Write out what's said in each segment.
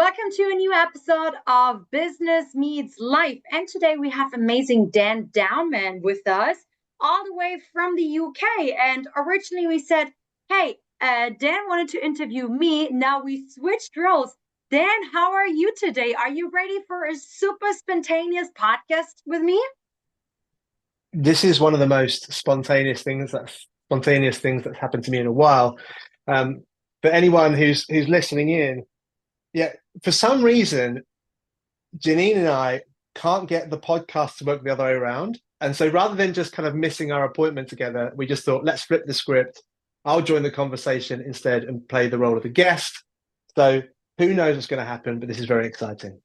Welcome to a new episode of Business Meets Life. And today we have amazing Dan Dowman with us, all the way from the UK. And originally we said, hey, Dan wanted to interview me. Now we switched roles. Dan, how are you today? Are you ready for a super spontaneous podcast with me? This is one of the most spontaneous things that's happened to me in a while. For anyone who's listening in, yeah, for some reason, Janine and I can't get the podcast to work the other way around. And so rather than just kind of missing our appointment together, we just thought, let's flip the script. I'll join the conversation instead and play the role of the guest. So who knows what's going to happen, but this is very exciting.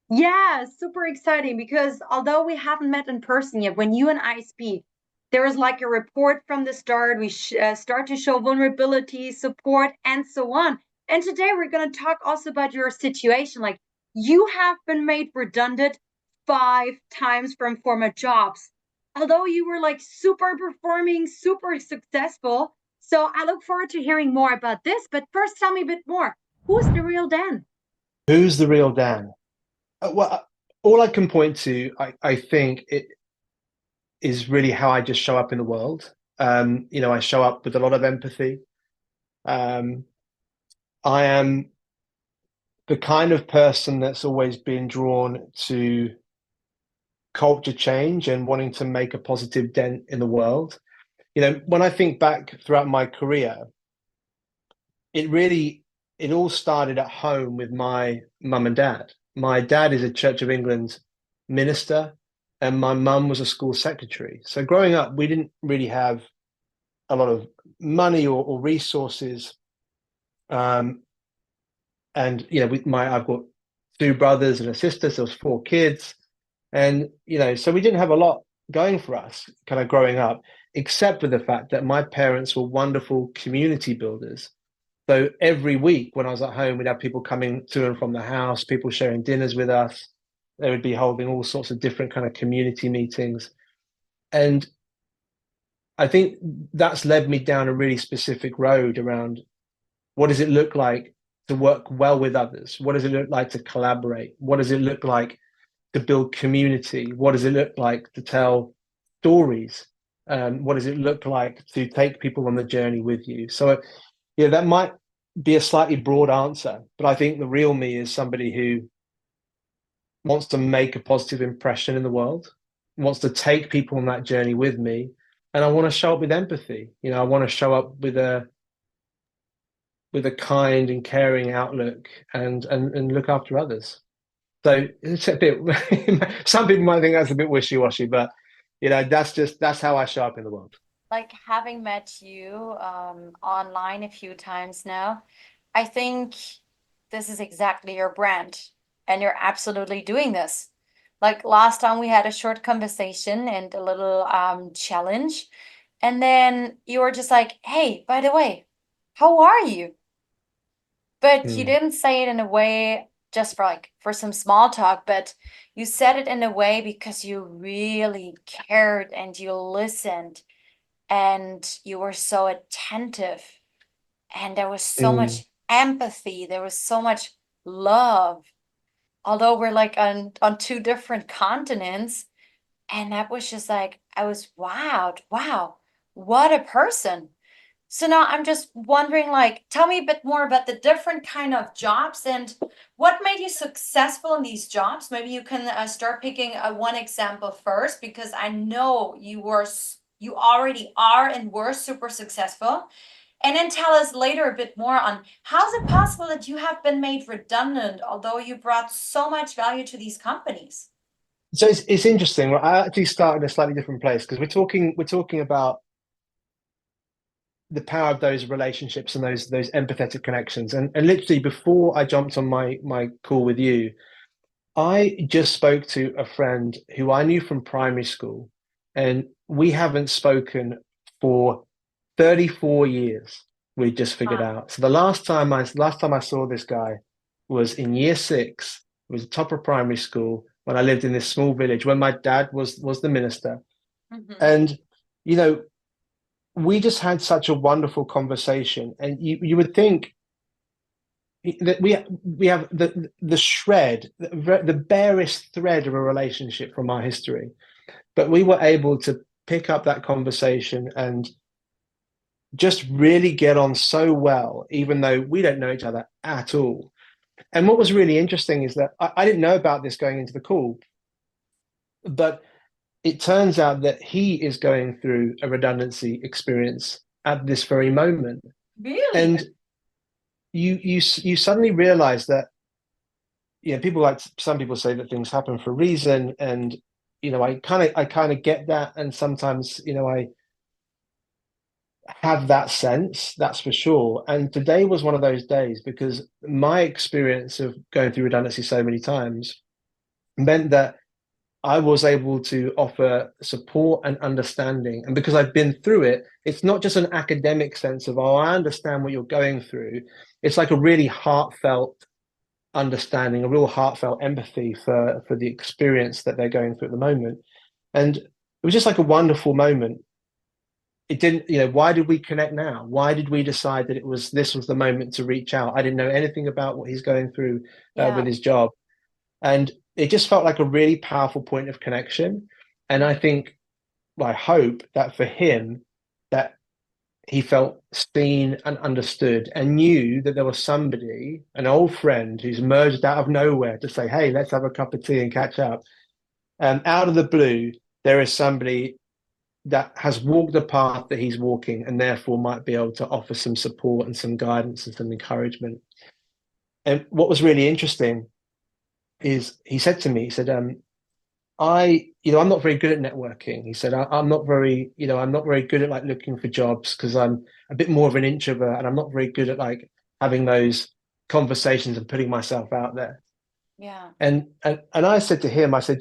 Yeah, super exciting because although we haven't met in person yet, when you and I speak, there is like a report from the start. We start to show vulnerability, support, and so on. And today we're going to talk also about your situation. Like you have been made redundant 5 times from former jobs, although you were like super performing, super successful. So I look forward to hearing more about this. But first, tell me a bit more. Who's the real Dan? Who's the real Dan? Well, all I can point to, I think it is really how I just show up in the world. I show up with a lot of empathy. Um, I am the kind of person that's always been drawn to culture change and wanting to make a positive dent in the world. When I think back throughout my career, it all started at home with my mum and dad. My dad is a Church of England minister, and my mum was a school secretary. So growing up, we didn't really have a lot of money or resources. And I've got two brothers and a sister, so there's 4 kids, and so we didn't have a lot going for us, kind of growing up, except for the fact that my parents were wonderful community builders. So every week when I was at home, we'd have people coming to and from the house, people sharing dinners with us. They would be holding all sorts of different kind of community meetings. And I think that's led me down a really specific road around what does it look like to work well with others? What does it look like to collaborate? What does it look like to build community? What does it look like to tell stories? What does it look like to take people on the journey with you? So, yeah, that might be a slightly broad answer, but I think the real me is somebody who wants to make a positive impression in the world, wants to take people on that journey with me, and I want to show up with empathy. I want to show up with a kind and caring outlook and look after others. So it's a bit. Some people might think that's a bit wishy-washy, but that's how I show up in the world. Like having met you online a few times now, I think this is exactly your brand, and you're absolutely doing this. Like last time we had a short conversation and a little challenge, and then you were just like, "Hey, by the way, how are you?" But you didn't say it in a way just for some small talk, but you said it in a way because you really cared and you listened and you were so attentive, and there was so Mm. much empathy, there was so much love, although we're like on two different continents. And that was just like, I was wowed. Wow, what a person. So now I'm just wondering, like, tell me a bit more about the different kind of jobs and what made you successful in these jobs. Maybe you can start picking one example first, because I know you already are and were super successful. And then tell us later a bit more on how is it possible that you have been made redundant, although you brought so much value to these companies. So it's interesting. I actually start in a slightly different place because we're talking about the power of those relationships and those empathetic connections. And literally before I jumped on my call with you, I just spoke to a friend who I knew from primary school, and we haven't spoken for 34 years. We just figured Wow. out. So the last time I saw this guy was in year 6. It was the top of primary school when I lived in this small village when my dad was the minister. Mm-hmm. And you know, we just had such a wonderful conversation. And you would think that we have the shred, the barest thread of a relationship from our history, but we were able to pick up that conversation and just really get on so well, even though we don't know each other at all. And what was really interesting is that I didn't know about this going into the call, but it turns out that he is going through a redundancy experience at this very moment. Really? And you suddenly realize that, people, like some people say that things happen for a reason, and I kind of get that, and sometimes I have that sense, that's for sure. And today was one of those days, because my experience of going through redundancy so many times meant that I was able to offer support and understanding. And because I've been through it, it's not just an academic sense of, oh, I understand what you're going through. It's like a really heartfelt understanding, a real heartfelt empathy for the experience that they're going through at the moment. And it was just like a wonderful moment. It didn't, why did we connect now? Why did we decide that this was the moment to reach out? I didn't know anything about what he's going through with his job. And it just felt like a really powerful point of connection. And I think, well, I hope that for him, that he felt seen and understood, and knew that there was somebody, an old friend, who's emerged out of nowhere to say, hey, let's have a cup of tea and catch up. Out of the blue, there is somebody that has walked the path that he's walking, and therefore might be able to offer some support and some guidance and some encouragement. And what was really interesting is he said to me, he said, I'm not very good at networking. He said, I'm not very, I'm not very good at like looking for jobs, because I'm a bit more of an introvert, and I'm not very good at like having those conversations and putting myself out there. Yeah. And I said to him, I said,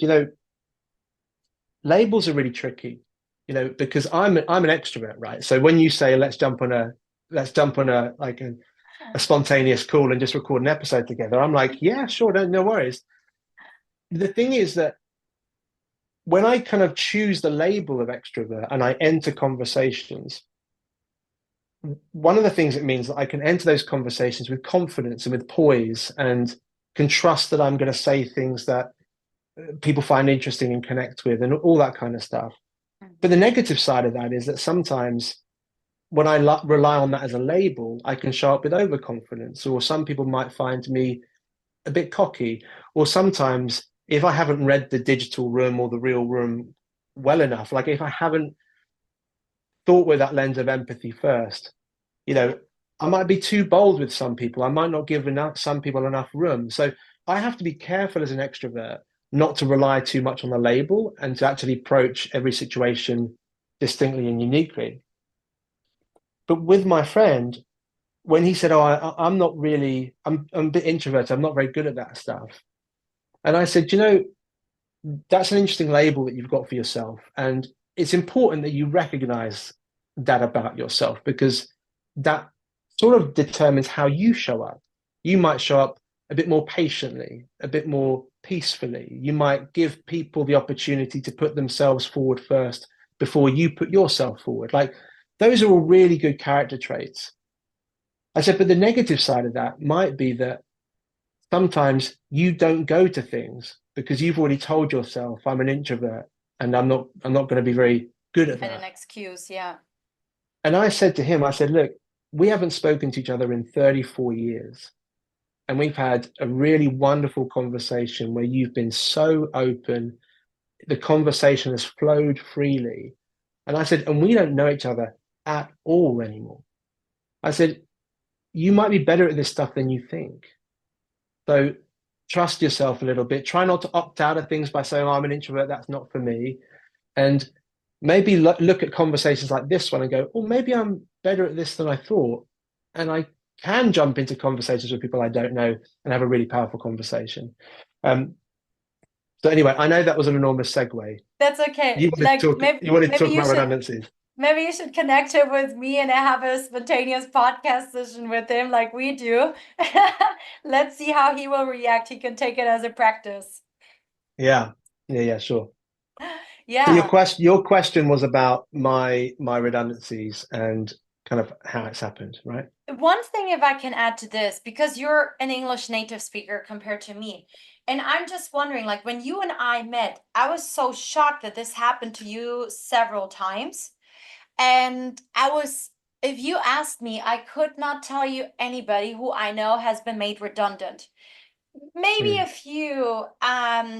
labels are really tricky, because I'm an extrovert, right? So when you say let's jump on a like a spontaneous call and just record an episode together, I'm like, yeah, sure, no worries. The thing is that when I kind of choose the label of extrovert and I enter conversations, one of the things it means that I can enter those conversations with confidence and with poise, and can trust that I'm going to say things that people find interesting and connect with, and all that kind of stuff. But the negative side of that is that sometimes when I rely on that as a label, I can show up with overconfidence, or some people might find me a bit cocky, or sometimes if I haven't read the digital room or the real room well enough, like if I haven't thought with that lens of empathy first, I might be too bold with some people. I might not give some people enough room. So I have to be careful as an extrovert not to rely too much on the label, and to actually approach every situation distinctly and uniquely. But with my friend, when he said, "Oh, I'm not really, I'm a bit introverted. I'm not very good at that stuff," and I said, that's an interesting label that you've got for yourself, and it's important that you recognize that about yourself, because that sort of determines how you show up. You might show up a bit more patiently, a bit more peacefully. You might give people the opportunity to put themselves forward first before you put yourself forward. Like, those are all really good character traits. I said, but the negative side of that might be that sometimes you don't go to things because you've already told yourself, I'm an introvert and I'm not going to be very good at that. And an excuse, yeah. And I said to him, I said, look, we haven't spoken to each other in 34 years. And we've had a really wonderful conversation where you've been so open. The conversation has flowed freely. And I said, and we don't know each other at all anymore. I said, you might be better at this stuff than you think. So trust yourself a little bit. Try not to opt out of things by saying, oh, I'm an introvert, that's not for me. And maybe look at conversations like this one and go, oh, maybe I'm better at this than I thought. And I can jump into conversations with people I don't know and have a really powerful conversation. So anyway, I know that was an enormous segue. That's okay. You wanted to talk about redundancies. Maybe you should connect him with me and have a spontaneous podcast session with him like we do. Let's see how he will react. He can take it as a practice. Yeah, sure. Yeah. So your question was about my redundancies and kind of how it's happened, right? one thing, if I can add to this, because you're an English native speaker compared to me, and I'm just wondering, like when you and I met, I was so shocked that this happened to you several times. And if you asked me, I could not tell you anybody who I know has been made redundant. Maybe a Mm. few,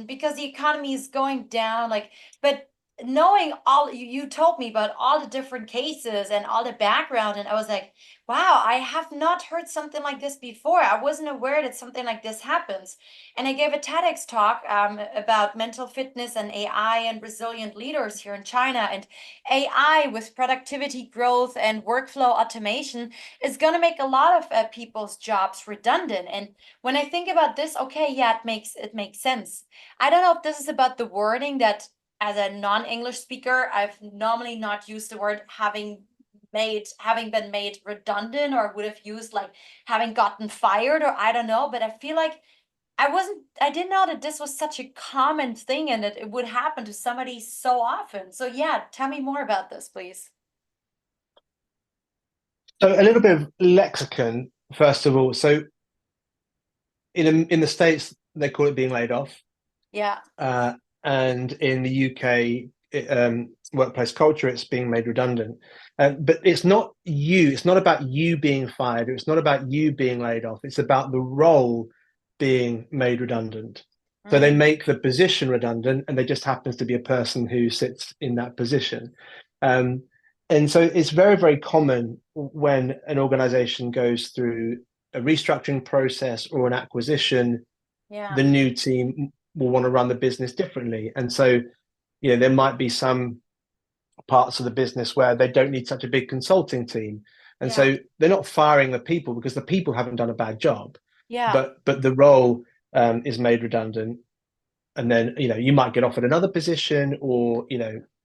because the economy is going down, like, but knowing all you told me about all the different cases and all the background, and I was like, wow, I have not heard something like this before. I wasn't aware that something like this happens. And I gave a TEDx talk about mental fitness and AI and resilient leaders here in China. And AI with productivity growth and workflow automation is going to make a lot of people's jobs redundant. And when I think about this, okay, yeah, it makes sense. I don't know if this is about the wording that as a non-English speaker, I've normally not used the word having been made redundant, or would have used like having gotten fired, or I don't know, but I feel like I didn't know that this was such a common thing and that it would happen to somebody so often. So yeah, tell me more about this, please. So a little bit of lexicon, first of all. So in the States, they call it being laid off. Yeah. And in the UK, workplace culture, it's being made redundant. But it's not you. It's not about you being fired. It's not about you being laid off. It's about the role being made redundant. So they Mm, make the position redundant, and there just happens to be a person who sits in that position. Um, and so it's very, very common when an organization goes through a restructuring process or an acquisition, yeah. the new team will want to run the business differently. And so, there might be some parts of the business where they don't need such a big consulting team. And Yeah. so they're not firing the people because the people haven't done a bad job, Yeah. but the role is made redundant. And then, you might get offered another position, or,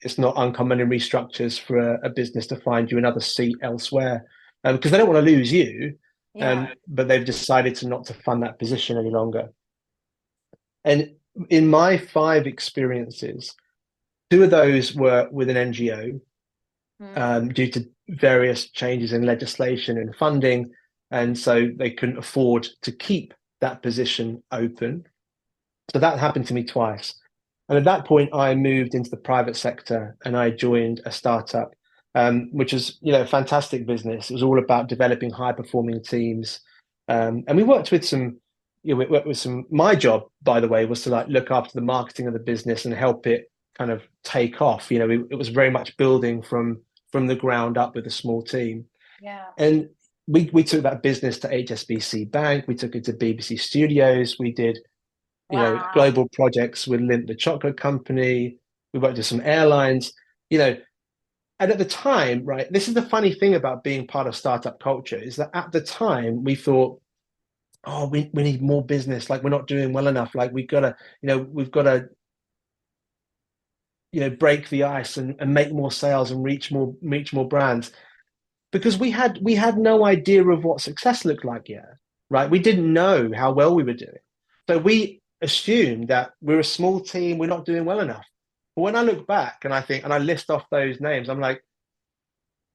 it's not uncommon in restructures for a business to find you another seat elsewhere, because they don't want to lose you, Yeah. but they've decided to not to fund that position any longer. And in my 5 experiences, 2 of those were with an NGO, Mm, due to various changes in legislation and funding. And so they couldn't afford to keep that position open. So that happened to me twice. And at that point, I moved into the private sector and I joined a startup, which was, a fantastic business. It was all about developing high performing teams. And we worked with some, we worked with some, my job, by the way, was to like look after the marketing of the business and help it kind of take off. It was very much building from the ground up with a small team. yeah. And we took that business to HSBC Bank. We took it to BBC Studios. We did Wow. global projects with Lindt, the chocolate company. We worked with some airlines, and at the time, right, this is the funny thing about being part of startup culture is that at the time we thought, oh, we need more business. Like we're not doing well enough. Like we've got to, break the ice and make more sales and reach more brands, because we had no idea of what success looked like yet, right? We didn't know how well we were doing. So we assumed that we're a small team, we're not doing well enough. But when I look back and I think, and I list off those names, I'm like,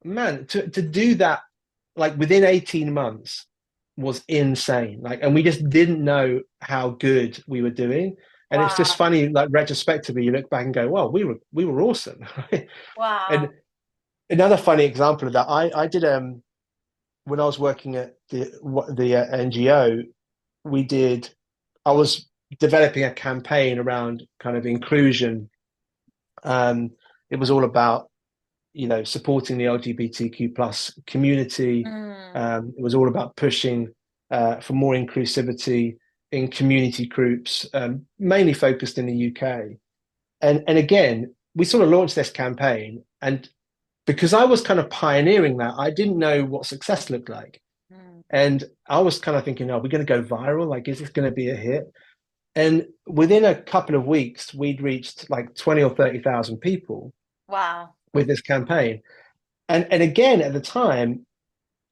man, to do that like within 18 months was insane. Like, and we just didn't know how good we were doing. And it's just Wow. funny, like retrospectively, you look back and go, well, we were awesome. And Wow. another funny example of that, I did when I was working at the NGO, we did. I was developing a campaign around kind of inclusion. It was all about supporting the LGBTQ plus community. Mm, It was all about pushing for more inclusivity in community groups, mainly focused in the UK. And again, we sort of launched this campaign, and because I was kind of pioneering that, I didn't know what success looked like. mm. And I was kind of thinking, are we going to go viral? Like, is this going to be a hit? And within a couple of weeks, we'd reached like 20 or 30,000 people Wow. with this campaign. And again, at the time,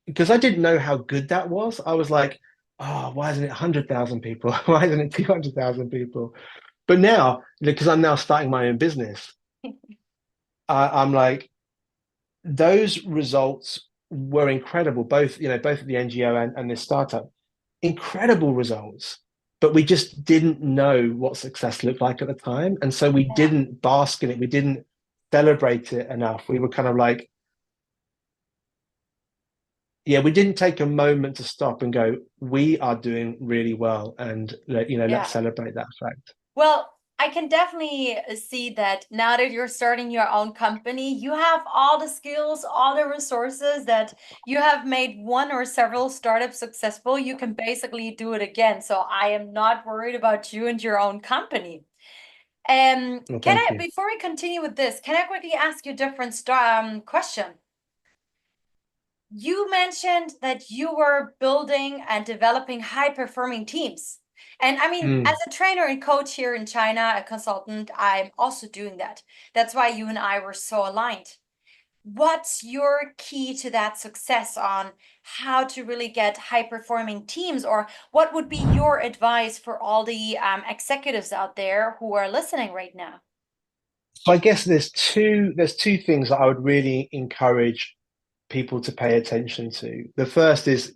because I didn't know how good that was, I was like, oh, why isn't it 100,000 people? Why isn't it 200,000 people? But now, because I'm now starting my own business, I'm like, those results were incredible, both at the NGO and this startup, incredible results. But we just didn't know what success looked like at the time. And so we didn't bask in it. We didn't celebrate it enough. We were kind of like, we didn't take a moment to stop and go, we are doing really well. And, let's celebrate that fact. Well, I can definitely see that now that you're starting your own company, you have all the skills, all the resources that you have made one or several startups successful. You can basically do it again. So I am not worried about you and your own company. Well, Before we continue with this, can I quickly ask you a different question? You mentioned that you were building and developing high-performing teams. And I mean, as a trainer and coach here in China, a consultant, I'm also doing that. That's why you and I were so aligned. What's your key to that success on how to really get high-performing teams, or what would be your advice for all the executives out there who are listening right now? So I guess there's two things that I would really encourage people to pay attention to. The first is,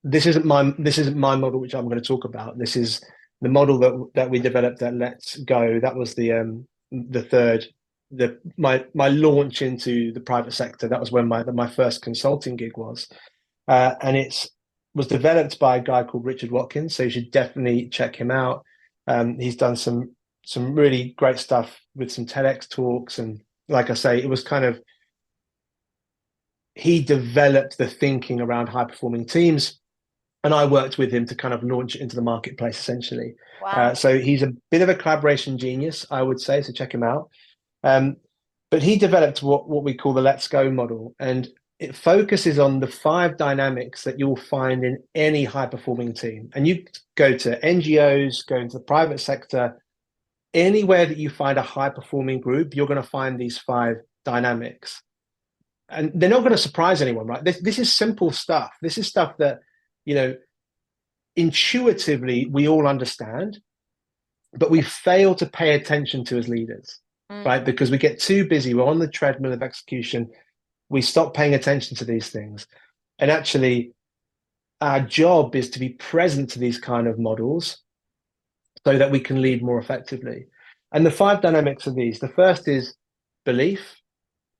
this isn't my model, which I'm going to talk about. This is the model that we developed at Let's Go. That was my launch into the private sector. That was when my first consulting gig was, and it was developed by a guy called Richard Watkins. So you should definitely check him out. He's done some really great stuff with some TEDx talks, and like I say, it was kind of, he developed the thinking around high performing teams, and I worked with him to kind of launch it into the marketplace essentially. Wow. So he's a bit of a collaboration genius, I would say, so check him out. But he developed what we call the Let's Go model, and it focuses on the 5 dynamics that you'll find in any high performing team. And you go to NGOs, go into the private sector, anywhere that you find a high performing group, you're going to find these 5 dynamics. And they're not going to surprise anyone, right? This is simple stuff. This is stuff that, intuitively we all understand, but we fail to pay attention to as leaders, right? Because we get too busy. We're on the treadmill of execution. We stop paying attention to these things. And actually, our job is to be present to these kind of models so that we can lead more effectively. And the 5 dynamics are these. The first is belief,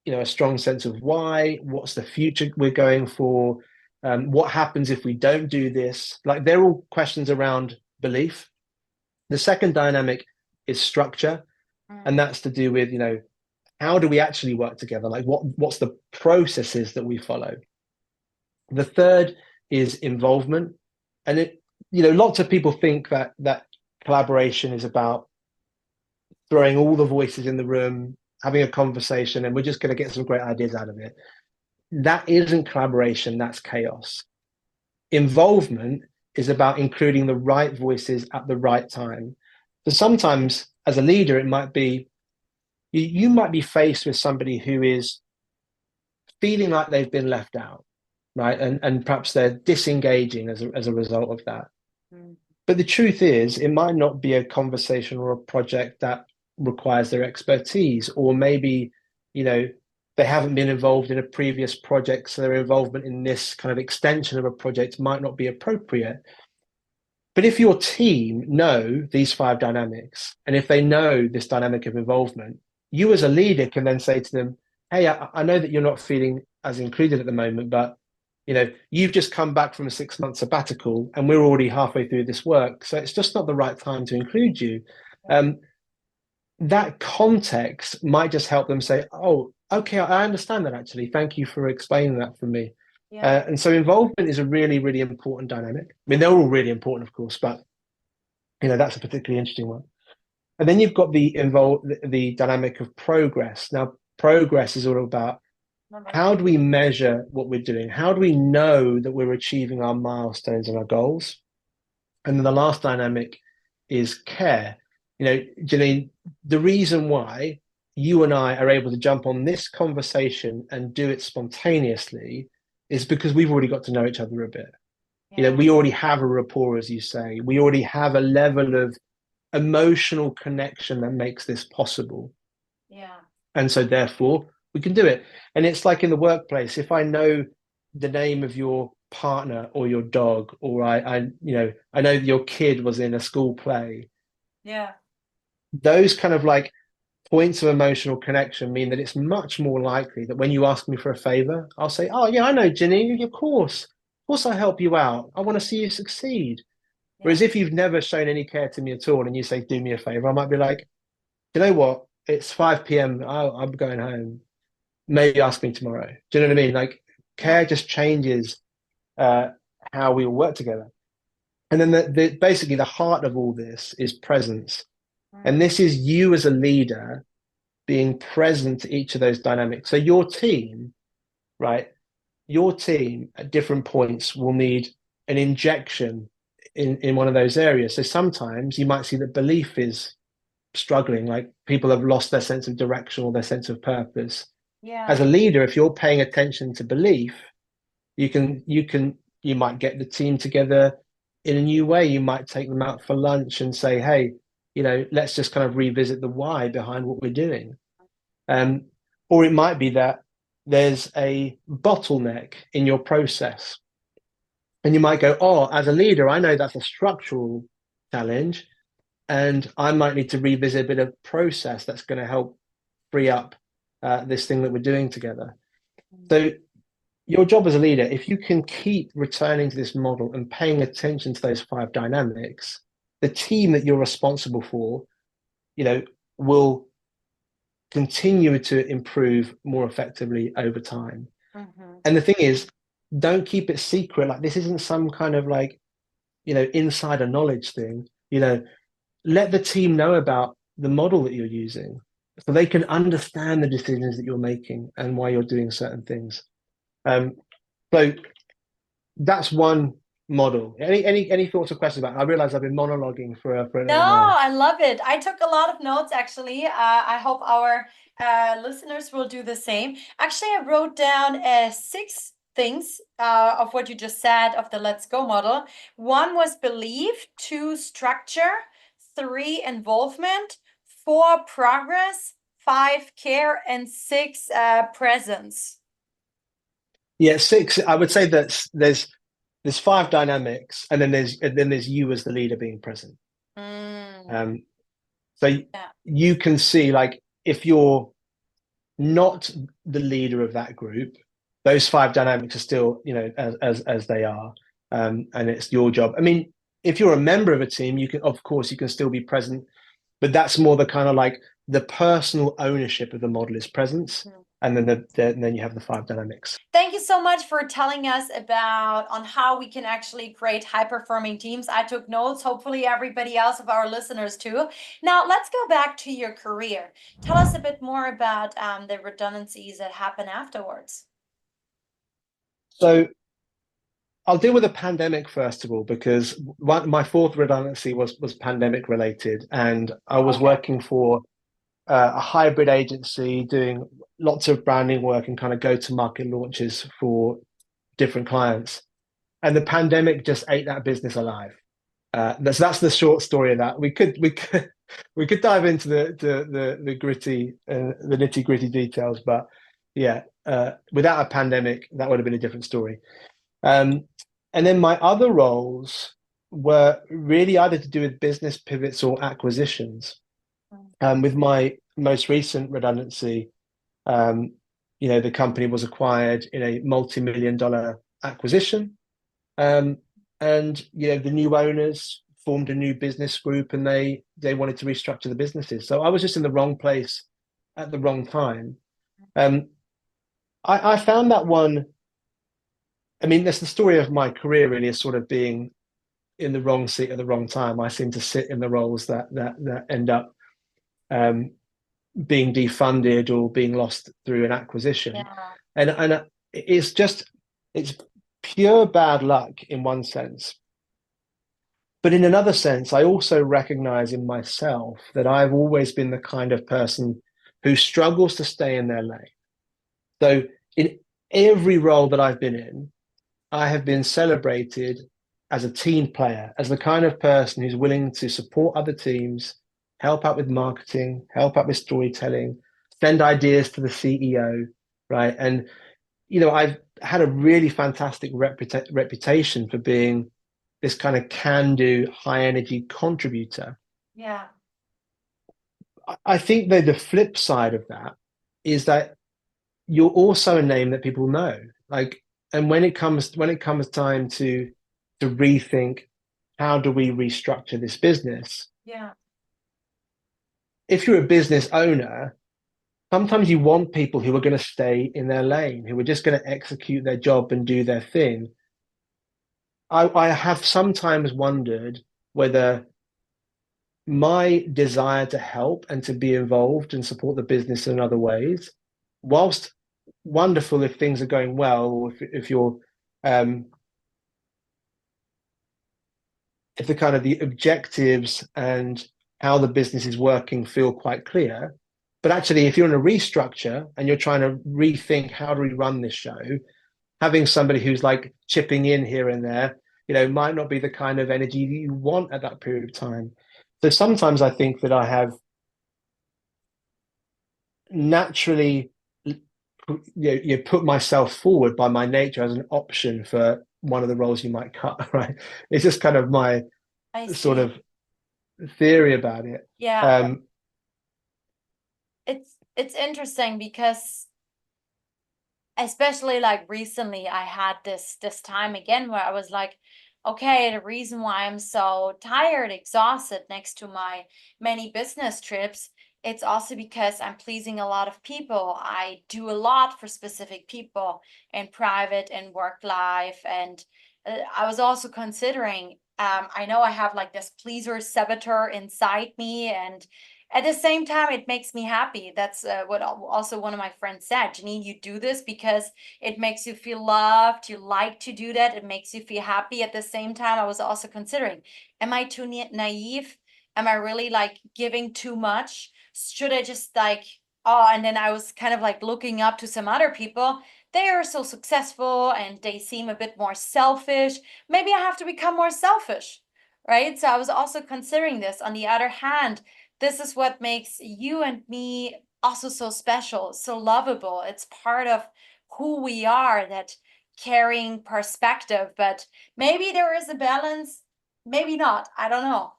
a strong sense of why, what's the future we're going for, what happens if we don't do this. Like, they're all questions around belief. The second dynamic is structure, and that's to do with, how do we actually work together? Like, what's the processes that we follow? The third is involvement, and lots of people think that collaboration is about throwing all the voices in the room, having a conversation, and we're just going to get some great ideas out of it. That isn't collaboration, that's chaos. Involvement is about including the right voices at the right time. So sometimes, as a leader, it might be, you might be faced with somebody who is feeling like they've been left out, right? And perhaps they're disengaging as a result of that. But the truth is, it might not be a conversation or a project that requires their expertise, or maybe, they haven't been involved in a previous project, so their involvement in this kind of extension of a project might not be appropriate. But if your team know these 5 dynamics, and if they know this dynamic of involvement, you as a leader can then say to them, hey, I know that you're not feeling as included at the moment, but you've just come back from a 6-month sabbatical and we're already halfway through this work, so it's just not the right time to include you. That context might just help them say, oh, okay, I understand that, actually. Thank you for explaining that for me. And so involvement is a really, really important dynamic. I mean, they're all really important, of course, but that's a particularly interesting one. And then you've got the dynamic of progress. Now, progress is all about, how do we measure what we're doing? How do we know that we're achieving our milestones and our goals? And then the last dynamic is care. Janine, the reason why you and I are able to jump on this conversation and do it spontaneously is because we've already got to know each other a bit. We already have a rapport, as you say. We already have a level of emotional connection that makes this possible. And so therefore, we can do it. And it's like in the workplace, if I know the name of your partner or your dog, or I know that your kid was in a school play, Yeah. those kind of like points of emotional connection mean that it's much more likely that when you ask me for a favor, I'll say, oh yeah, I know, Ginny, of course I help you out. I want to see you succeed. Whereas Yeah. if you've never shown any care to me at all and you say, do me a favor, I might be like, you know what? It's 5 p.m. I'm going home. Maybe ask me tomorrow. Do you know what I mean? Like Yeah. care just changes uh, how we all work together. And then basically the heart of all this is presence. And this is you as a leader being present to each of those dynamics. So your team, right? Your team at different points will need an injection in one of those areas. So sometimes you might see that belief is struggling, like people have lost their sense of direction or their sense of purpose. Yeah. As a leader, if you're paying attention to belief, you might get the team together in a new way. You might take them out for lunch and say, hey, let's just kind of revisit the why behind what we're doing. Um, or it might be that there's a bottleneck in your process. And you might go, oh, as a leader, I know that's a structural challenge. And I might need to revisit a bit of process that's going to help free up this thing that we're doing together. So your job as a leader, if you can keep returning to this model and paying attention to those 5 dynamics, the team that you're responsible for, will continue to improve more effectively over time. And the thing is, don't keep it secret. Like this isn't some kind of like, insider knowledge thing. Let the team know about the model that you're using so they can understand the decisions that you're making and why you're doing certain things. So that's one model. Any thoughts or questions about it? I realize I've been monologuing for a No, little while. I love it. I took a lot of notes actually. I hope our listeners will do the same. Actually, I wrote down 6 things of what you just said of the Let's Go model. 1 was belief, 2 structure, 3 involvement, 4 progress, 5 care, and 6 presence. Yeah, 6. I would say that there's 5 dynamics, and then there's you as the leader being present. So Yeah. you can see, like, if you're not the leader of that group, those 5 dynamics are still, as they are, and it's your job. I mean, if you're a member of a team, of course, you can still be present, but that's more the kind of like the personal ownership of the model is presence, and then you have the 5 dynamics. Thank you so much for telling us about on how we can actually create high-performing teams. I took notes, hopefully everybody else of our listeners too. Now let's go back to your career. Tell us a bit more about the redundancies that happen afterwards. So I'll deal with the pandemic first of all, because my 4th redundancy was pandemic related, and I was working for a hybrid agency doing lots of branding work and kind of go-to-market launches for different clients. And the pandemic just ate that business alive. That's the short story of that. We could dive into the gritty, the nitty gritty details, but yeah, without a pandemic, that would have been a different story. And then my other roles were really either to do with business pivots or acquisitions. With my most recent redundancy, the company was acquired in a multi-million-dollar acquisition. And the new owners formed a new business group, and they wanted to restructure the businesses. So I was just in the wrong place at the wrong time. I found that one. I mean, that's the story of my career, really, is sort of being in the wrong seat at the wrong time. I seem to sit in the roles that end up being defunded or being lost through an acquisition. Yeah. And it's pure bad luck in one sense. But in another sense, I also recognize in myself that I've always been the kind of person who struggles to stay in their lane. So in every role that I've been in, I have been celebrated as a team player, as the kind of person who's willing to support other teams, help out with marketing, help out with storytelling, send ideas to the CEO, right? And I've had a really fantastic reputation for being this kind of can-do, high-energy contributor. Yeah. I think that the flip side of that is that you're also a name that people know. Like, and when it comes time to rethink how do we restructure this business, Yeah. if you're a business owner, sometimes you want people who are going to stay in their lane, who are just going to execute their job and do their thing. I have sometimes wondered whether my desire to help and to be involved and support the business in other ways, whilst wonderful if things are going well, or if you're if the kind of the objectives and how the business is working feel quite clear. But actually, if you're in a restructure and you're trying to rethink how do we run this show, having somebody who's like chipping in here and there, might not be the kind of energy that you want at that period of time. So sometimes I think that I have naturally put myself forward by my nature as an option for one of the roles you might cut, right? It's just kind of my sort of theory about it. Yeah. It's interesting because especially like recently I had this time again where I was like, okay, the reason why I'm so tired, exhausted next to my many business trips, it's also because I'm pleasing a lot of people. I do a lot for specific people in private and work life. And I was also considering, I know I have like this pleaser saboteur inside me, and at the same time, it makes me happy. That's what also one of my friends said. Janine, you do this because it makes you feel loved. You like to do that. It makes you feel happy. At the same time, I was also considering, am I too naive? Am I really like giving too much? Should I just like, oh, and then I was kind of like looking up to some other people. They are so successful and they seem a bit more selfish. Maybe I have to become more selfish, right? So I was also considering this. On the other hand, this is what makes you and me also so special, so lovable. It's part of who we are, that carrying perspective. But maybe there is a balance, maybe not. I don't know.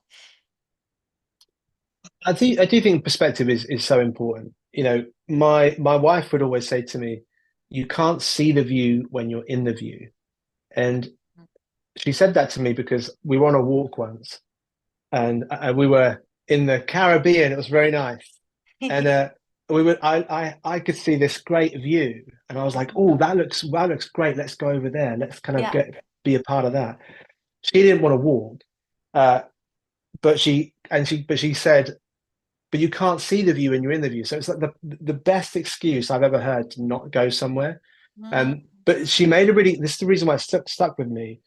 I do think perspective is so important. My wife would always say to me, "You can't see the view when you're in the view," and she said that to me because we were on a walk once, and we were in the Caribbean. It was very nice, and I could see this great view, and I was like, "Oh, that looks great. Let's go over there. Let's kind of be a part of that." She didn't want to walk, but she said, "But you can't see the view when you're in the view." So it's like the best excuse I've ever heard to not go somewhere. But she made a really, this is the reason why it stuck with me,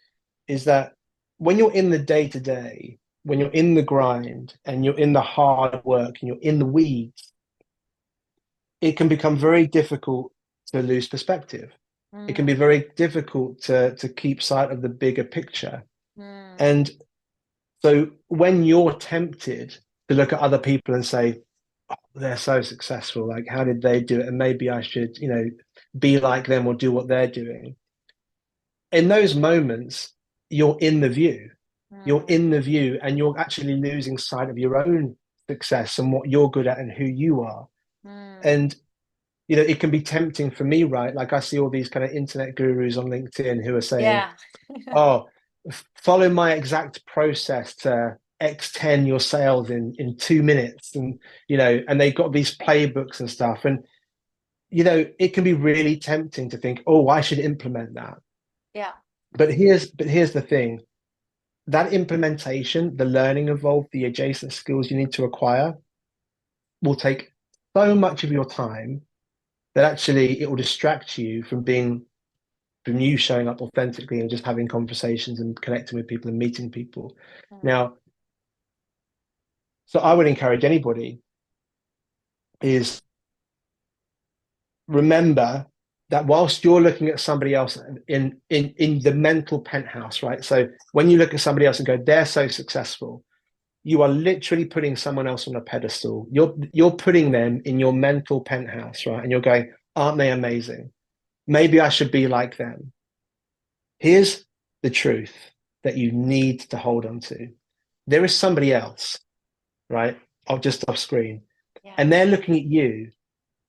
is that when you're in the day to day, when you're in the grind and you're in the hard work and you're in the weeds, it can become very difficult to lose perspective. It can be very difficult to keep sight of the bigger picture. And so when you're tempted to look at other people and say, oh, they're so successful, like how did they do it? And maybe I should, be like them or do what they're doing. In those moments, you're in the view. You're in the view and you're actually losing sight of your own success and what you're good at and who you are. And it can be tempting for me, right? Like I see all these kind of internet gurus on LinkedIn who are saying, oh, follow my exact process to X10 your sales in 2 minutes. And, and they've got these playbooks and stuff. And, it can be really tempting to think, oh, I should implement that. Yeah. But here's the thing. That implementation, the learning involved, the adjacent skills you need to acquire will take so much of your time that actually it will distract you from you showing up authentically and just having conversations and connecting with people and meeting people. Now, so I would encourage anybody is remember that whilst you're looking at somebody else in the mental penthouse, right? So when you look at somebody else and go, they're so successful, you are literally putting someone else on a pedestal. You're putting them in your mental penthouse, right? And you're going, aren't they amazing? Maybe I should be like them. Here's the truth that you need to hold on to. There is somebody else, right? Just off screen. Yeah. And they're looking at you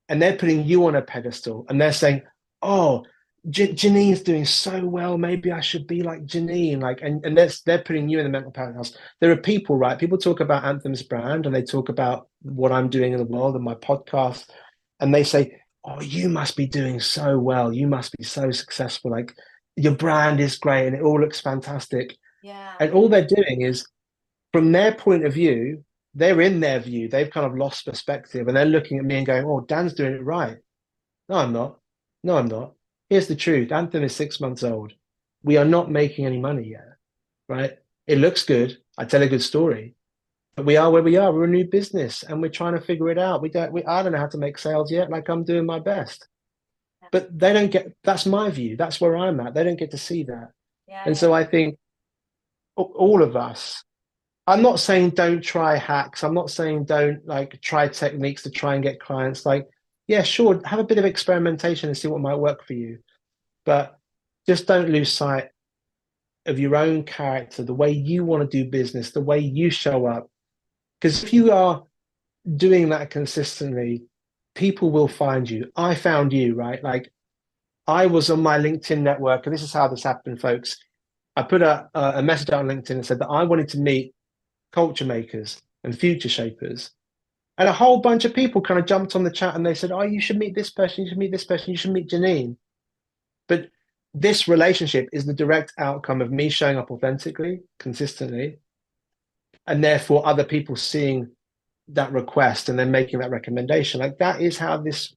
and they're putting you on a pedestal and they're saying, oh, Janine's doing so well. Maybe I should be like Janine. Like, and they're putting you in the mental penthouse. There are people, right? People talk about Anthem's brand and they talk about what I'm doing in the world and my podcast. And they say, oh, you must be doing so well. You must be so successful. Like your brand is great and it all looks fantastic. Yeah. And all they're doing is, from their point of view, they're in their view. They've kind of lost perspective and they're looking at me and going, oh, Dan's doing it right. No, I'm not. No, I'm not. Here's the truth. Anthem is 6 months old. We are not making any money yet, right? It looks good. I tell a good story, but we are where we are. We're a new business and we're trying to figure it out. I don't know how to make sales yet. Like I'm doing my best, but they don't get, that's my view. That's where I'm at. They don't get to see that. Yeah, and so I think all of us, I'm not saying don't try hacks. I'm not saying don't like try techniques to try and get clients. Like, yeah, sure, have a bit of experimentation and see what might work for you. But just don't lose sight of your own character, the way you want to do business, the way you show up. Because if you are doing that consistently, people will find you. I found you, right? Like I was on my LinkedIn network, and this is how this happened, folks. I put a message out on LinkedIn and said that I wanted to meet culture makers and future shapers. And a whole bunch of people kind of jumped on the chat and they said, oh, you should meet this person, you should meet this person, you should meet Janine. But this relationship is the direct outcome of me showing up authentically, consistently, and therefore other people seeing that request and then making that recommendation. Like that is how this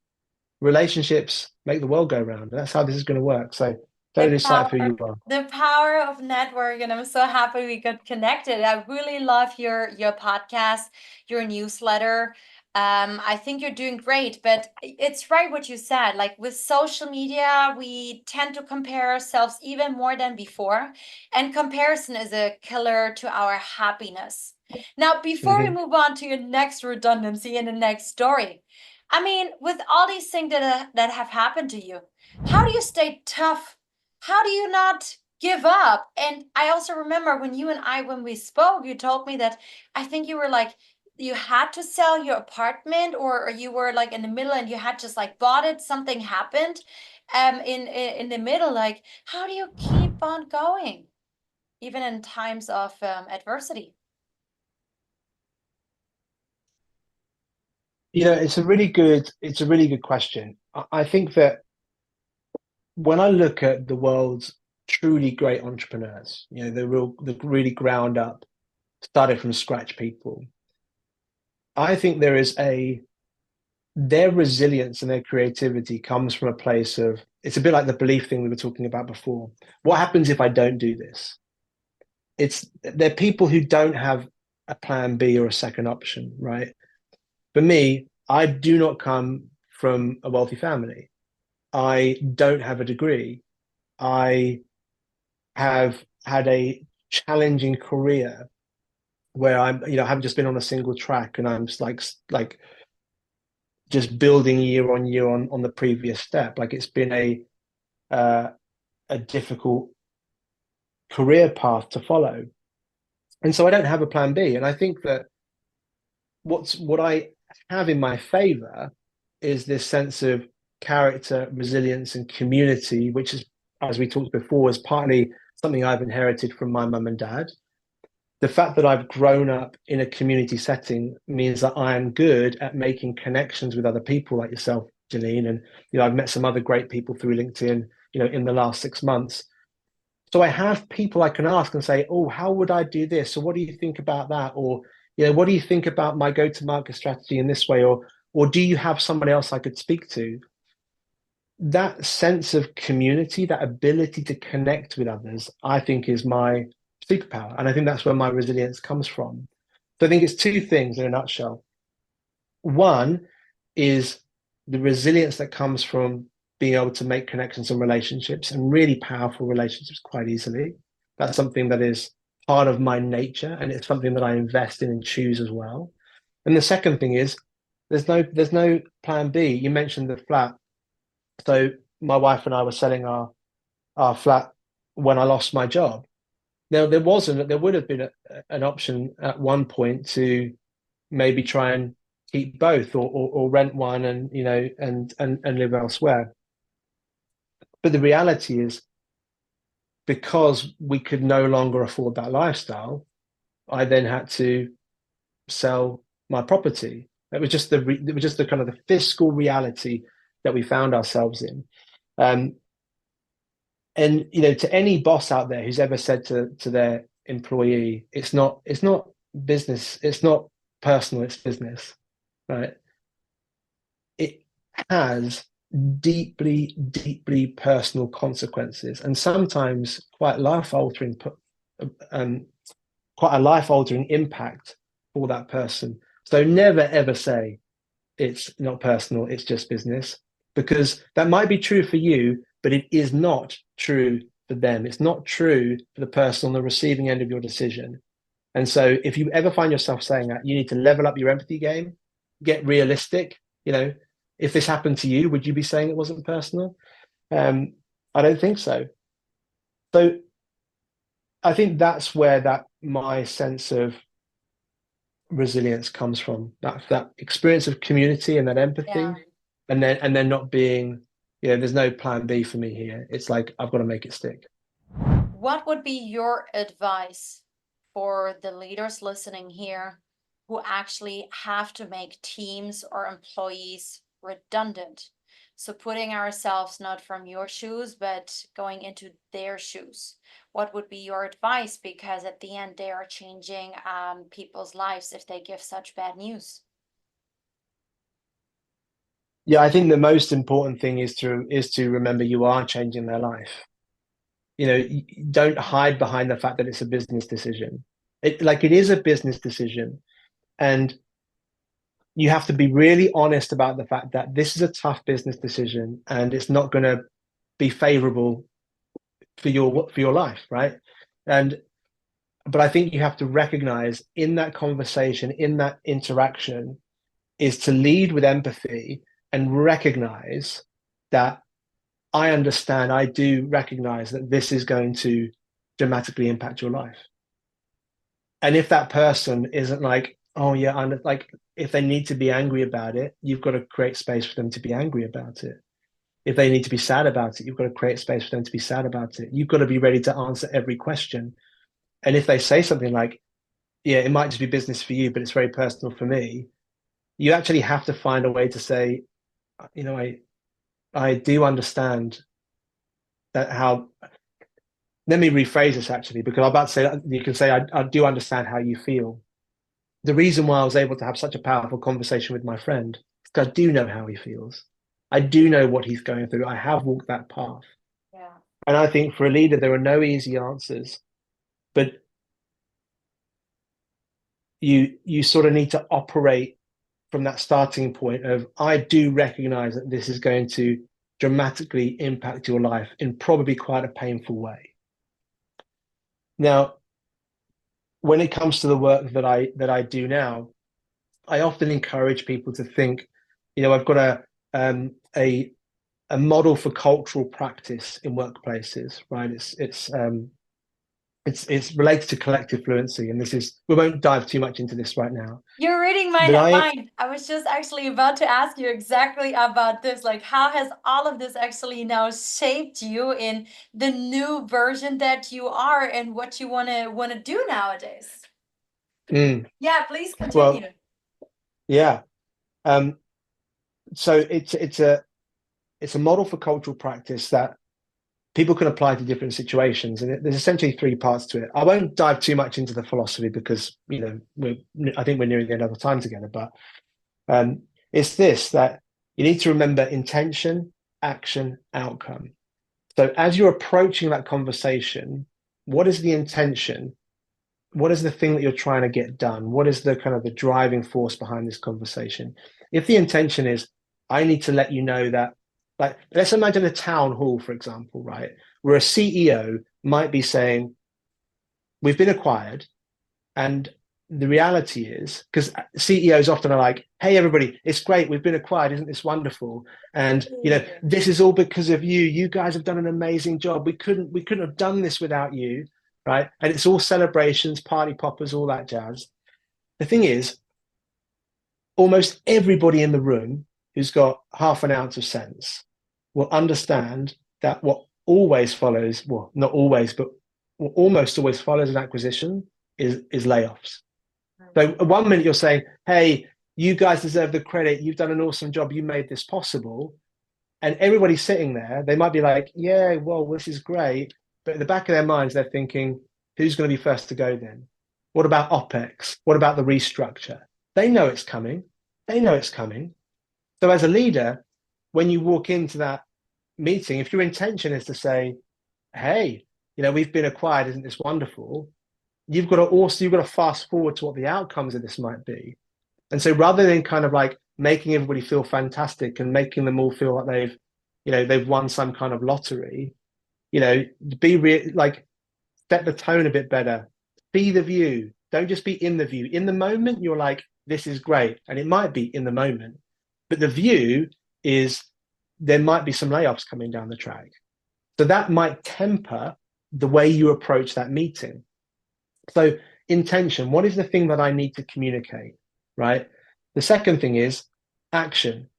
relationships make the world go round. That's how this is going to work. So don't lose sight of who you are. The power of networking. I'm so happy we got connected. I really love your podcast, your newsletter. I think you're doing great, but it's right what you said. Like with social media, we tend to compare ourselves even more than before, and comparison is a killer to our happiness. Now, before we move on to your next redundancy and the next story, I mean, with all these things that have happened to you, how do you stay tough? How do you not give up? And I also remember when we spoke, you told me that I think you were like, you had to sell your apartment, or you were like in the middle and you had just like bought it, something happened in the middle. Like, how do you keep on going even in times of adversity? You know, it's a really good question. I think that when I look at the world's truly great entrepreneurs, you know, the really ground up, started from scratch people, I think their resilience and their creativity comes from a place of, it's a bit like the belief thing we were talking about before. What happens if I don't do this? They're people who don't have a plan B or a second option, right? For me, I do not come from a wealthy family. I don't have a degree. I have had a challenging career where I haven't just been on a single track and I'm just like just building year on year on the previous step. Like it's been a difficult career path to follow. And so I don't have a plan B. And I think that what I have in my favor is this sense of character, resilience, and community, which is, as we talked before, is partly something I've inherited from my mum and dad. The fact that I've grown up in a community setting means that I am good at making connections with other people like yourself, Janine. And I've met some other great people through LinkedIn, in the last 6 months. So I have people I can ask and say, oh, how would I do this? Or what do you think about that? Or, what do you think about my go-to-market strategy in this way? Or do you have someone else I could speak to? That sense of community, that ability to connect with others, I think is my superpower. And I think that's where my resilience comes from. So I think it's two things in a nutshell. One is the resilience that comes from being able to make connections and relationships, and really powerful relationships quite easily. That's something that is part of my nature, and it's something that I invest in and choose as well. And the second thing is there's no plan B. You mentioned the flat. So my wife and I were selling our flat when I lost my job. Now there would have been an option at one point to maybe try and keep both, or rent one, and and live elsewhere. But the reality is, because we could no longer afford that lifestyle, I then had to sell my property. It was just the kind of the fiscal reality that we found ourselves in. And to any boss out there who's ever said to their employee, it's not business, it's not personal, it's business, right? It has deeply, deeply personal consequences, and sometimes quite a life-altering impact for that person. So never ever say it's not personal, it's just business, because that might be true for you, but it is not true for them. It's not true for the person on the receiving end of your decision. And so if you ever find yourself saying that, you need to level up your empathy game, get realistic. If this happened to you, would you be saying it wasn't personal? I don't think so. So I think that's where my sense of resilience comes from, that experience of community and that empathy. Yeah. and then not being, there's no plan B for me here. It's like, I've got to make it stick. What would be your advice for the leaders listening here who actually have to make teams or employees redundant? So putting ourselves not from your shoes, but going into their shoes. What would be your advice? Because at the end, they are changing people's lives if they give such bad news. Yeah, I think the most important thing is to remember you are changing their life. Don't hide behind the fact that it's a business decision. It is a business decision, and you have to be really honest about the fact that this is a tough business decision, and it's not going to be favorable for your life, right? But I think you have to recognize in that conversation, in that interaction, is to lead with empathy and recognize that I do recognize that this is going to dramatically impact your life. And if that person isn't like, oh yeah, I'm like, if they need to be angry about it, you've got to create space for them to be angry about it. If they need to be sad about it, you've got to create space for them to be sad about it. You've got to be ready to answer every question. And if they say something like, yeah, it might just be business for you, but it's very personal for me, you actually have to find a way to say, I do understand that how. Let me rephrase this actually, because I'm about to say that you can say, I do understand how you feel. The reason why I was able to have such a powerful conversation with my friend is because I do know how he feels. I do know what he's going through. I have walked that path. Yeah. And I think for a leader, there are no easy answers, but you sort of need to operate from that starting point of, I do recognize that this is going to dramatically impact your life in probably quite a painful way. Now, when it comes to the work that I do now, I often encourage people to think, I've got a model for cultural practice in workplaces, right? It's related to collective fluency, and we won't dive too much into this right now. You're reading my mind. I was just actually about to ask you exactly about this. Like, how has all of this actually now shaped you in the new version that you are, and what you want to do nowadays? Yeah, please continue. Well, yeah. So it's a model for cultural practice that people can apply to different situations, and there's essentially three parts to it. I won't dive too much into the philosophy because I think we're nearing the end of the time together. But it's this, that you need to remember: intention, action, outcome. So as you're approaching that conversation, what is the intention? What is the thing that you're trying to get done? What is the kind of the driving force behind this conversation? If the intention is, I need to let you know that, like, let's imagine a town hall, for example, right? Where a CEO might be saying, we've been acquired, and the reality is, because CEOs often are like, hey, everybody, it's great, we've been acquired, isn't this wonderful? And this is all because of you. You guys have done an amazing job. We couldn't have done this without you, right? And it's all celebrations, party poppers, all that jazz. The thing is, almost everybody in the room who's got half an ounce of sense will understand that what always follows, well, not always, but what almost always follows an acquisition is layoffs. So at 1 minute you're saying, hey, you guys deserve the credit. You've done an awesome job. You made this possible. And everybody's sitting there. They might be like, yeah, well, this is great. But in the back of their minds, they're thinking, who's going to be first to go then? What about OpEx? What about the restructure? They know it's coming. They know it's coming. So as a leader, when you walk into that meeting, if your intention is to say, hey, we've been acquired, isn't this wonderful? You've got to fast forward to what the outcomes of this might be. And so rather than kind of like making everybody feel fantastic and making them all feel like they've won some kind of lottery, set the tone a bit better. Be the view. Don't just be in the view. In the moment, you're like, this is great. And it might be in the moment. But the view is there might be some layoffs coming down the track. So that might temper the way you approach that meeting. So intention, what is the thing that I need to communicate, right? The second thing is action.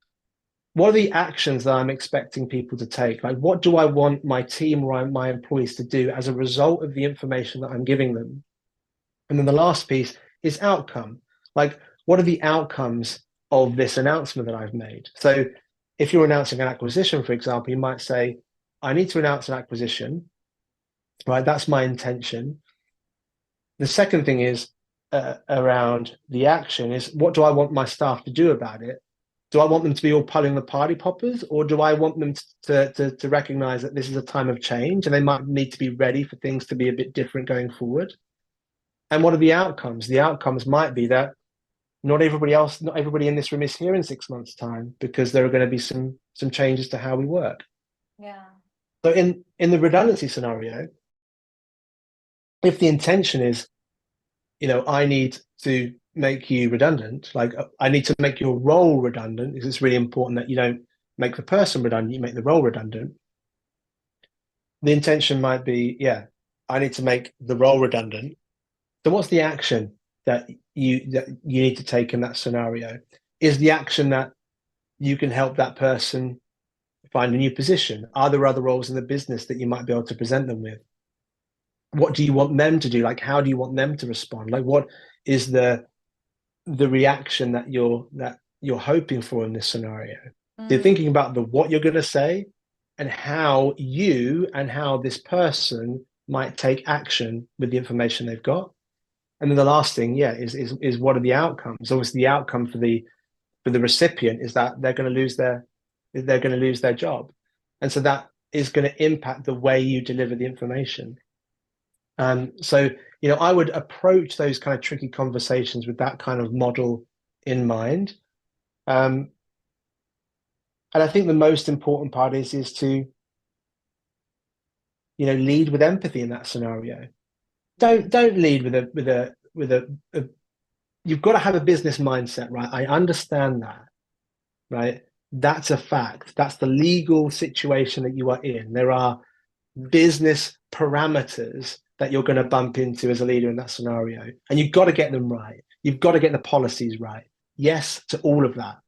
What are the actions that I'm expecting people to take? Like, what do I want my team or my employees to do as a result of the information that I'm giving them? And then the last piece is outcome. Like, what are the outcomes of this announcement that I've made? So if you're announcing an acquisition, for example, you might say, I need to announce an acquisition, right? That's my intention. The second thing is around the action is, what do I want my staff to do about it? Do I want them to be all pulling the party poppers, or do I want them to recognize that this is a time of change and they might need to be ready for things to be a bit different going forward? And what are the outcomes? The outcomes might be that not everybody in this room is here in 6 months' time, because there are going to be some changes to how we work. Yeah. So in the redundancy scenario, if the intention is, I need to make you redundant, like I need to make your role redundant, because it's really important that you don't make the person redundant, you make the role redundant. The intention might be, yeah, I need to make the role redundant. So what's the action that you need to take in that scenario? Is the action that you can help that person find a new position? Are there other roles in the business that you might be able to present them with? What do you want them to do? Like, how do you want them to respond? Like, what is the reaction that you're hoping for in this scenario? So you're thinking about what you're going to say and how this person might take action with the information they've got. And then the last thing, is what are the outcomes? Obviously, the outcome for the recipient is that they're going to lose their job, and so that is going to impact the way you deliver the information. So I would approach those kind of tricky conversations with that kind of model in mind. And I think the most important part is to lead with empathy in that scenario. Don't lead with a you've got to have a business mindset, right? I understand that, right? That's a fact. That's the legal situation that you are in. There are business parameters that you're going to bump into as a leader in that scenario, and you've got to get them right. You've got to get the policies right. Yes to all of that.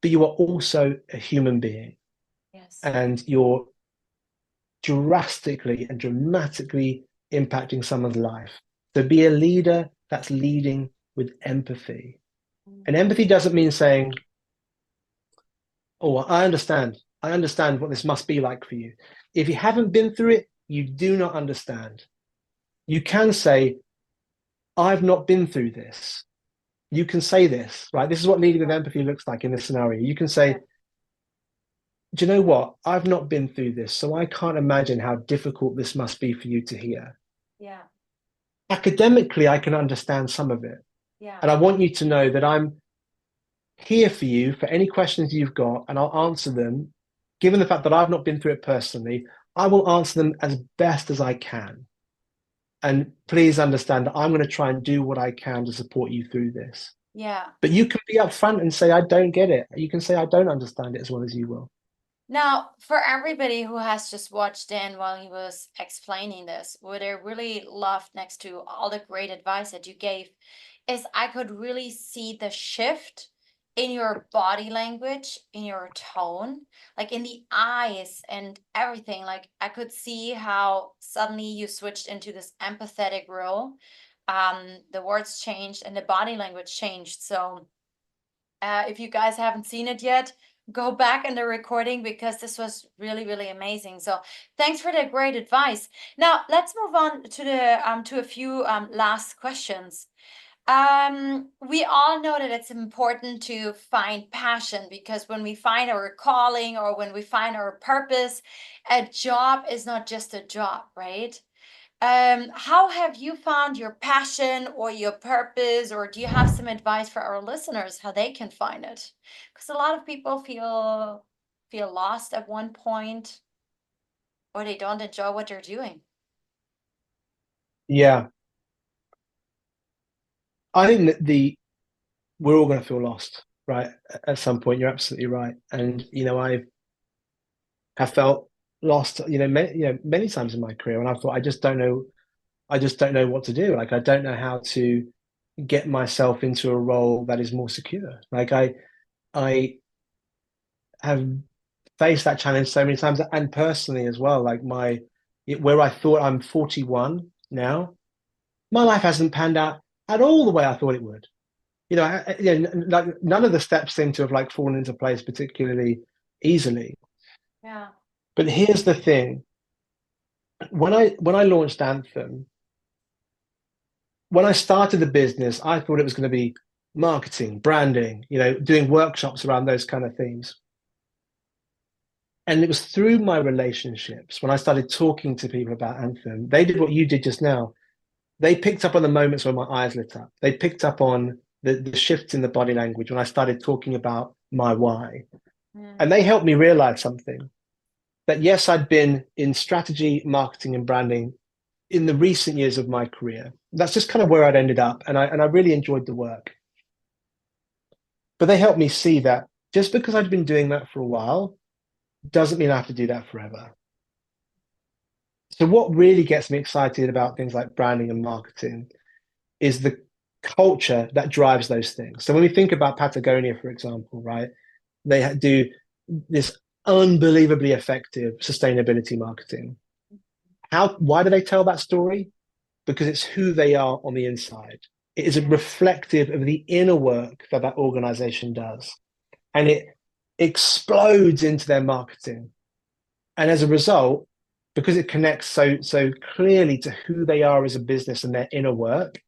But you are also a human being. Yes. And you're drastically and dramatically impacting someone's life. So be a leader that's leading with empathy. And empathy doesn't mean saying, oh, I understand what this must be like for you. If you haven't been through it, you do not understand. You can say, I've not been through this. You can say this, right? This is what leading with empathy looks like in this scenario. You can say, do you know what? I've not been through this, so I can't imagine how difficult this must be for you to hear. Yeah. Academically, I can understand some of it. Yeah. And I want you to know that I'm here for you for any questions you've got, and I'll answer them. Given the fact that I've not been through it personally, I will answer them as best as I can. And please understand that I'm going to try and do what I can to support you through this. Yeah. But you can be upfront and say, I don't get it. You can say, I don't understand it as well as you will. Now, for everybody who has just watched Dan while he was explaining this, what I really loved next to all the great advice that you gave is I could really see the shift in your body language, in your tone, like in the eyes and everything. Like I could see how suddenly you switched into this empathetic role. The words changed and the body language changed. So if you guys haven't seen it yet, go back in the recording because this was really, really amazing. So thanks for the great advice. Now let's move on to the to a few last questions. We all know that it's important to find passion because when we find our calling or when we find our purpose, a job is not just a job, right? How have you found your passion or your purpose, or do you have some advice for our listeners how they can find it? Because a lot of people feel lost at one point or they don't enjoy what they're doing. Yeah. I think that we're all going to feel lost, right? At some point, you're absolutely right. And, I have felt lost, many times in my career. And I thought, I just don't know what to do. Like, I don't know how to get myself into a role that is more secure. Like I have faced that challenge so many times and personally as well. Like where I thought I'm 41 now, my life hasn't panned out at all the way I thought it would. Like none of the steps seem to have like fallen into place particularly easily. Yeah. But here's the thing. When I launched Anthem, when I started the business, I thought it was going to be marketing, branding, doing workshops around those kind of themes. And it was through my relationships when I started talking to people about Anthem, they did what you did just now. They picked up on the moments when my eyes lit up. They picked up on the shifts in the body language when I started talking about my why. And they helped me realize something, that yes, I'd been in strategy, marketing, and branding in the recent years of my career. That's just kind of where I'd ended up. And I really enjoyed the work. But they helped me see that just because I'd been doing that for a while doesn't mean I have to do that forever. So what really gets me excited about things like branding and marketing is the culture that drives those things. So when we think about Patagonia, for example, right, they do this unbelievably effective sustainability marketing. Why do they tell that story? Because it's who they are on the inside. It is reflective of the inner work that organization does. And it explodes into their marketing. And as a result, because it connects so clearly to who they are as a business and their inner work,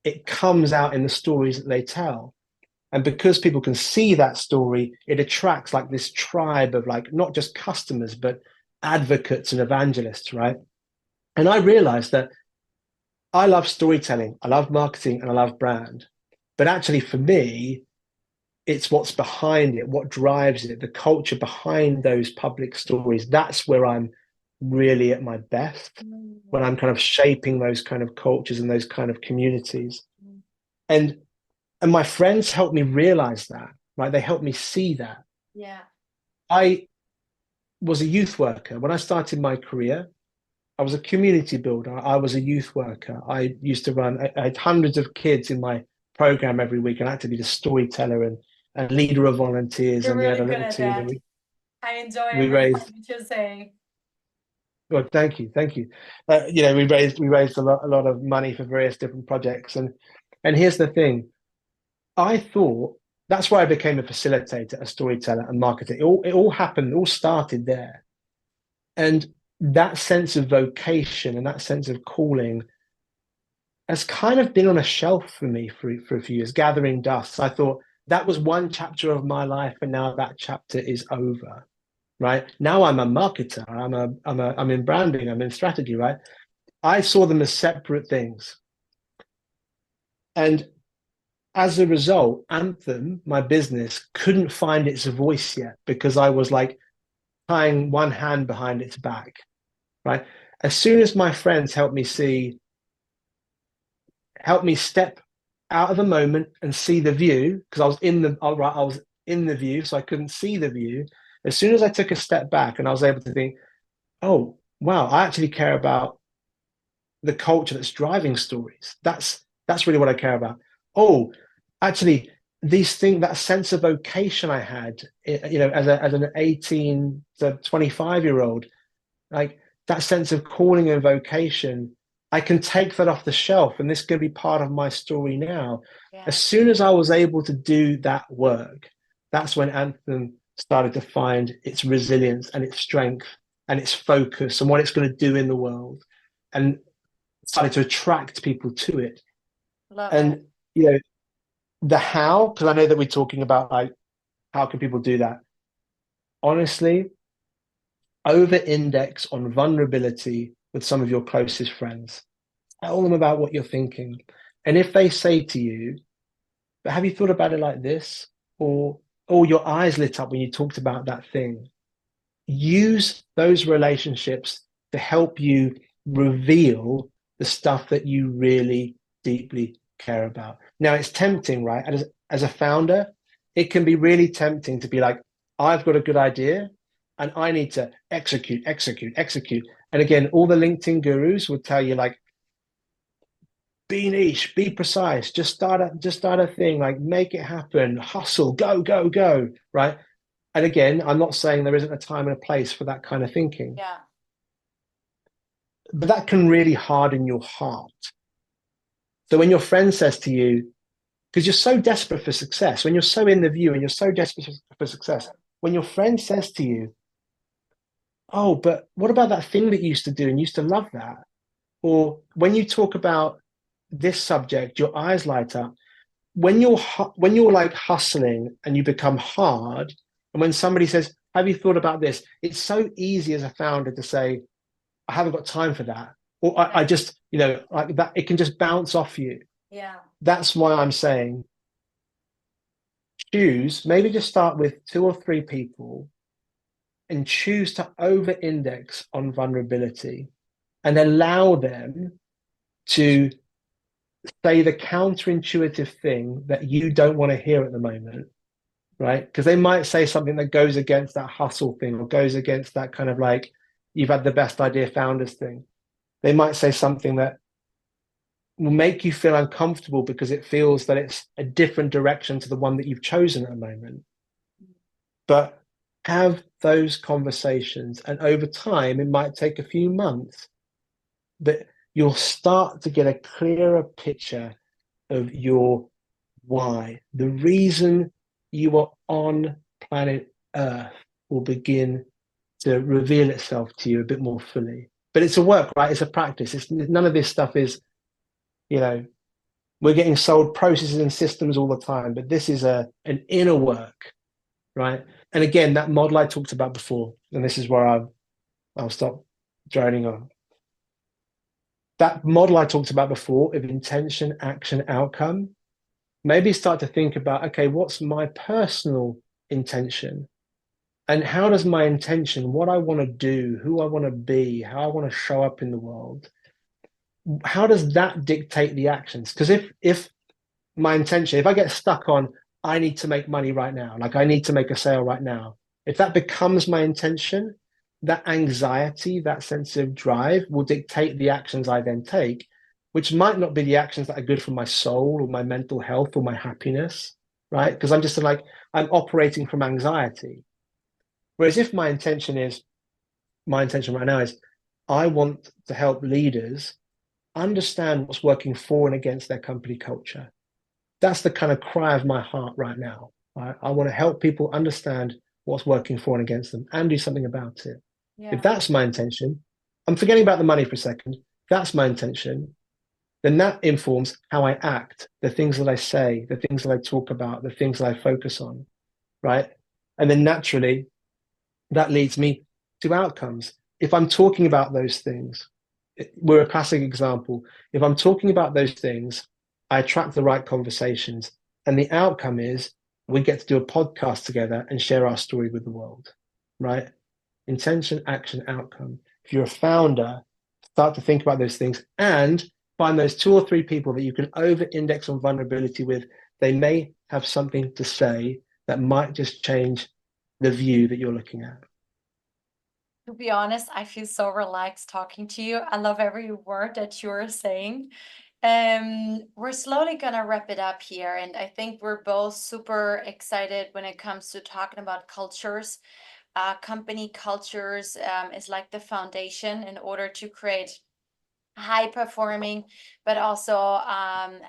it comes out in the stories that they tell. And because people can see that story, it attracts like this tribe of like not just customers, but advocates and evangelists, right? And I realized that I love storytelling, I love marketing, and I love brand. But actually, for me, it's what's behind it, what drives it, the culture behind those public stories. That's where I'm really at my best, when I'm kind of shaping those kind of cultures and those kind of communities. And my friends helped me realize that, right? They helped me see that. Yeah. I was a youth worker. When I started my career, I was a community builder. I was a youth worker. I used to I had hundreds of kids in my program every week, and I had to be the storyteller and leader of volunteers. You're and we really had a good little at team. that. I enjoy We everything raised. you're saying. Well, thank you. We raised a lot of money for various different projects, and here's the thing. I thought that's why I became a facilitator, a storyteller, and marketer. It all happened. It all started there, and that sense of vocation and that sense of calling has kind of been on a shelf for me for a few years, gathering dust. I thought that was one chapter of my life, and now that chapter is over. Right now, I'm a marketer. I'm in branding. I'm in strategy. Right. I saw them as separate things, and as a result, Anthem, my business, couldn't find its voice yet because I was like tying one hand behind its back, right? As soon as my friends helped me step out of the moment and see the view, because I was in the view, so I couldn't see the view. As soon as I took a step back and I was able to think, oh, wow, I actually care about the culture that's driving stories. That's really what I care about. Oh, actually, that sense of vocation I had, as an 18 to 25-year-old, like that sense of calling and vocation, I can take that off the shelf and this can be part of my story now. Yeah. As soon as I was able to do that work, that's when Anthem started to find its resilience and its strength and its focus and what it's going to do in the world, and started to attract people to it. Love And it. The how, because I know that we're talking about like how can people do that. Honestly, over index on vulnerability with some of your closest friends. Tell them about what you're thinking. And if they say to you, but have you thought about it like this? Or, your eyes lit up when you talked about that thing. Use those relationships to help you reveal the stuff that you really deeply care about. Now, it's tempting, right? As a founder, it can be really tempting to be like, I've got a good idea and I need to execute, execute, execute. And again, all the LinkedIn gurus will tell you like, be niche, be precise, just start a thing, like make it happen, hustle, go, go, go, right? And again, I'm not saying there isn't a time and a place for that kind of thinking, Yeah. but that can really harden your heart. So when your friend says to you, because you're so desperate for success, when you're so in the view and you're so desperate for success, when your friend says to you, oh, but what about that thing that you used to do and you used to love that? Or when you talk about this subject, your eyes light up. When you're like hustling and you become hard, and when somebody says, have you thought about this? It's so easy as a founder to say, I haven't got time for that. Or I just, like that, it can just bounce off you. Yeah. That's why I'm saying maybe just start with 2 or 3 people and choose to over index on vulnerability and allow them to say the counterintuitive thing that you don't want to hear at the moment, right? Because they might say something that goes against that hustle thing or goes against that kind of like, you've had the best idea founders thing. They might say something that will make you feel uncomfortable because it feels that it's a different direction to the one that you've chosen at the moment. But have those conversations, and over time, it might take a few months, but you'll start to get a clearer picture of your why. The reason you are on planet Earth will begin to reveal itself to you a bit more fully. But it's a work, right? It's a practice. None of this stuff is, we're getting sold processes and systems all the time, but this is an inner work, right? And again, that model I talked about before, and this is where I'll stop droning on. That model I talked about before of intention, action, outcome, maybe start to think about, okay, what's my personal intention? And how does my intention, what I want to do, who I want to be, how I want to show up in the world, how does that dictate the actions? Because if my intention, if I get stuck on, I need to make money right now, like I need to make a sale right now, if that becomes my intention, that anxiety, that sense of drive will dictate the actions I then take, which might not be the actions that are good for my soul or my mental health or my happiness, right? Because I'm just like, I'm operating from anxiety. Whereas if my intention right now is, I want to help leaders understand what's working for and against their company culture. That's the kind of cry of my heart right now. Right? I want to help people understand what's working for and against them and do something about it. Yeah. If that's my intention, I'm forgetting about the money for a second. If that's my intention, then that informs how I act, the things that I say, the things that I talk about, the things that I focus on, right? And then naturally, that leads me to outcomes. If I'm talking about those things, we're a classic example. If I'm talking about those things, I attract the right conversations. And the outcome is we get to do a podcast together and share our story with the world, right? Intention, action, outcome. If you're a founder, Start to think about those things and find those 2 or 3 people that you can over-index on vulnerability with. They may have something to say that might just change the view that you're looking at. To be honest, I feel so relaxed talking to you. I love every word that you're saying. We're slowly gonna wrap it up here, and I think we're both super excited when it comes to talking about cultures. Company cultures is like the foundation in order to create high performing, but also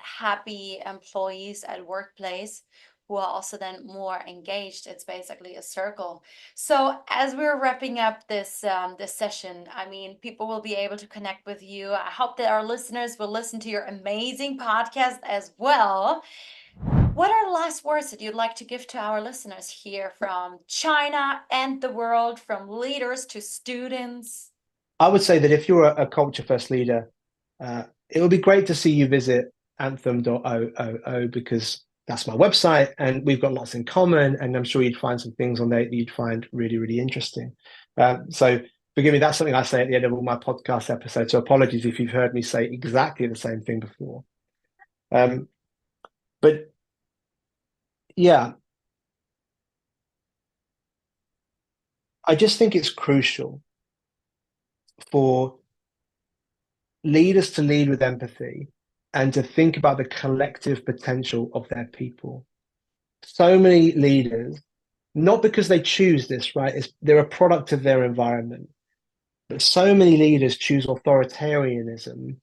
happy employees at workplace who are also then more engaged. It's basically a circle. So as we're wrapping up this session, I mean, people will be able to connect with you. I hope that our listeners will listen to your amazing podcast as well. What are the last words that you'd like to give to our listeners here from China and the world, from leaders to students? I would say that if you're a culture first leader, it would be great to see you visit anthem.oo because that's my website and we've got lots in common. And I'm sure you'd find some things on there that you'd find really, really interesting. So forgive me, that's something I say at the end of all my podcast episodes. So apologies if you've heard me say exactly the same thing before. But yeah, I just think it's crucial for leaders to lead with empathy and to think about the collective potential of their people. So many leaders, not because they choose this, right? They're a product of their environment. But so many leaders choose authoritarianism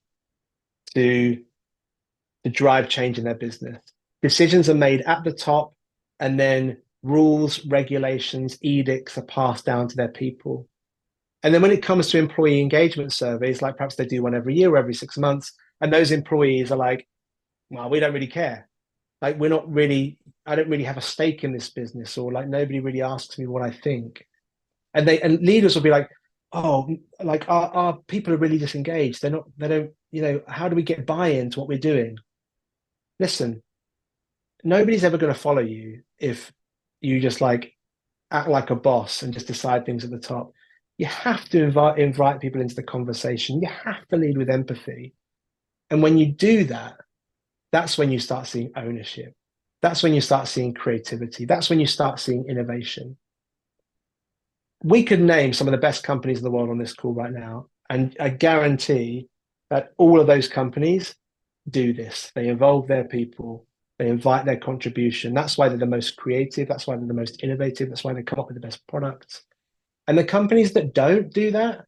to drive change in their business. Decisions are made at the top, and then rules, regulations, edicts are passed down to their people. And then when it comes to employee engagement surveys, like perhaps they do one every year or every 6 months, and those employees are like, well, we don't really care. Like, I don't really have a stake in this business, or like nobody really asks me what I think. And leaders will be like, oh, like our people are really disengaged. They don't, how do we get buy-in to what we're doing? Listen, nobody's ever going to follow you if you just like act like a boss and just decide things at the top. You have to invite people into the conversation. You have to lead with empathy. And when you do that, that's when you start seeing ownership. That's when you start seeing creativity. That's when you start seeing innovation. We could name some of the best companies in the world on this call right now. And I guarantee that all of those companies do this. They involve their people. They invite their contribution. That's why they're the most creative. That's why they're the most innovative. That's why they come up with the best products. And the companies that don't do that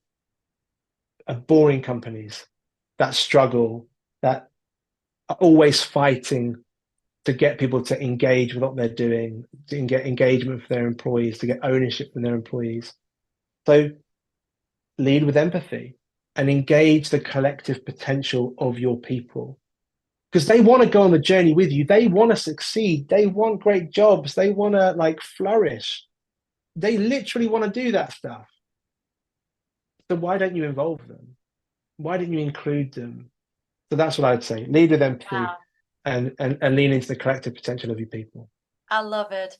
are boring companies that struggle, that are always fighting to get people to engage with what they're doing, to get engagement for their employees, to get ownership from their employees. So lead with empathy and engage the collective potential of your people. Because they want to go on the journey with you. They want to succeed. They want great jobs. They want to like flourish. They literally want to do that stuff. So why don't you involve them? Why don't you include them? So that's what I would say. Lead with empathy. Wow. And lean into the collective potential of your people. I love it.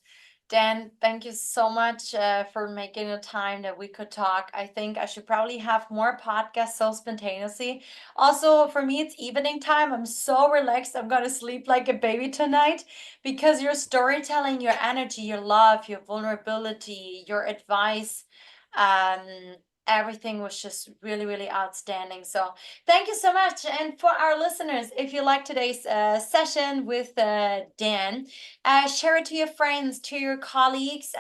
Dan, thank you so much for making the time that we could talk. I think I should probably have more podcasts so spontaneously. Also, for me, it's evening time. I'm so relaxed. I'm going to sleep like a baby tonight because your storytelling, your energy, your love, your vulnerability, your advice, um, everything was just really, really outstanding. So thank you so much. And for our listeners, if you like today's session with Dan, share it to your friends, to your colleagues.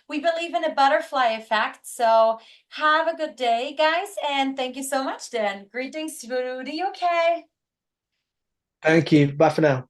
We believe in a butterfly effect. So have a good day, guys. And thank you so much, Dan. Greetings to the UK. Thank you. Bye for now.